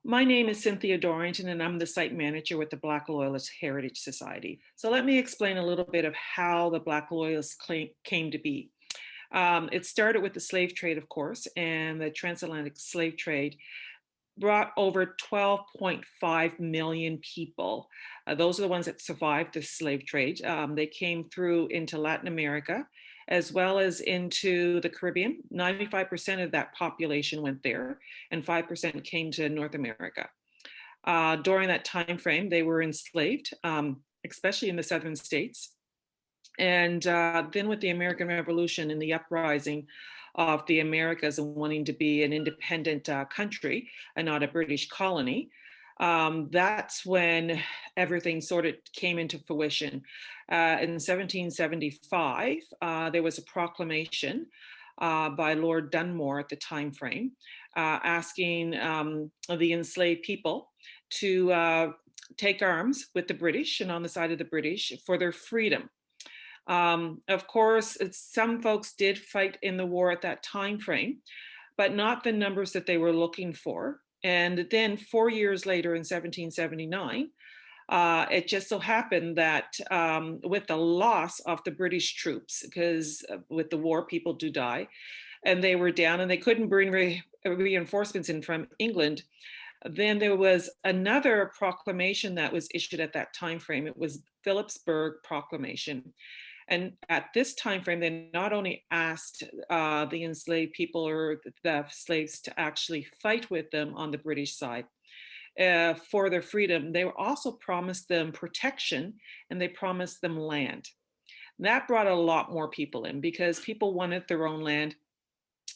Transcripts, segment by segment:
My name is Cynthia Dorrington, and I'm the site manager with the Black Loyalist Heritage Society. So let me explain a little bit of how the Black Loyalists came to be. It started with the slave trade, of course, and the transatlantic slave trade brought over 12.5 million people. Those are the ones that survived the slave trade. They came through into Latin America as well as into the Caribbean. 95% of that population went there, and 5% came to North America. During that time frame, they were enslaved, especially in the southern states. And then with the American Revolution and the uprising of the Americas and wanting to be an independent country and not a British colony, that's when everything sort of came into fruition. In 1775, there was a proclamation by Lord Dunmore at the time frame, asking the enslaved people to take arms with the British and on the side of the British for their freedom. Of course, some folks did fight in the war at that time frame, but not the numbers that they were looking for. And then 4 years later, in 1779, it just so happened that with the loss of the British troops, because with the war, people do die, and they were down and they couldn't bring reinforcements in from England. Then there was another proclamation that was issued at that time frame. It was Phillipsburg Proclamation. And at this time frame, they not only asked the enslaved people or the slaves to actually fight with them on the British side for their freedom, they were also promised them protection and they promised them land. That brought a lot more people in because people wanted their own land.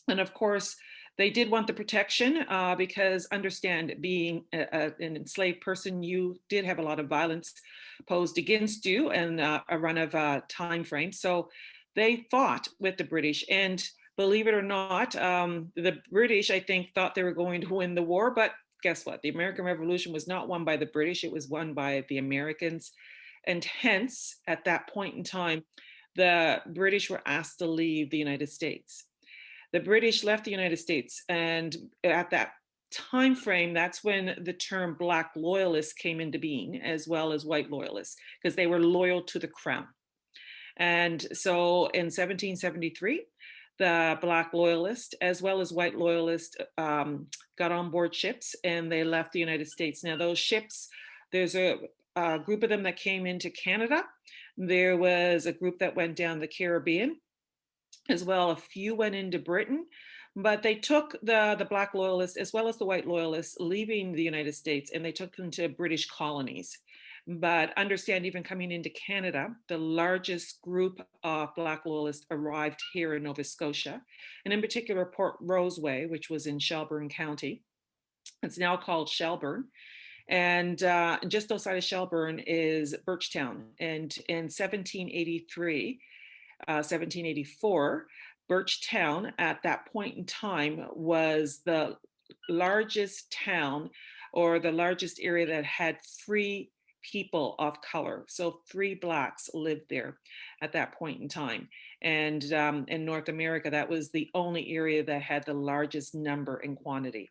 And of course, they did want the protection because understand, being an enslaved person, you did have a lot of violence posed against you and a run of time frame. So they fought with the British. And believe it or not, the British, I think, thought they were going to win the war. But guess what? The American Revolution was not won by the British. It was won by the Americans. And hence, at that point in time, the British were asked to leave the United States. The British left the United States, and at that time frame, that's when the term Black loyalists came into being, as well as white loyalists, because they were loyal to the crown. And so in 1773, the Black loyalists, as well as white loyalists, got on board ships and they left the United States. Now, those ships, there's a group of them that came into Canada. There was a group that went down the Caribbean as well. A few went into Britain, but they took the Black loyalists as well as the white loyalists leaving the United States and they took them to British colonies. But understand, even coming into Canada, the largest group of Black loyalists arrived here in Nova Scotia, and in particular, Port Roseway, which was in Shelburne County. It's now called Shelburne. And just outside of Shelburne is Birchtown. And in 1783, 1784, Birchtown at that point in time was the largest town or the largest area that had free people of color. So free Blacks lived there at that point in time. And in North America, that was the only area that had the largest number and quantity.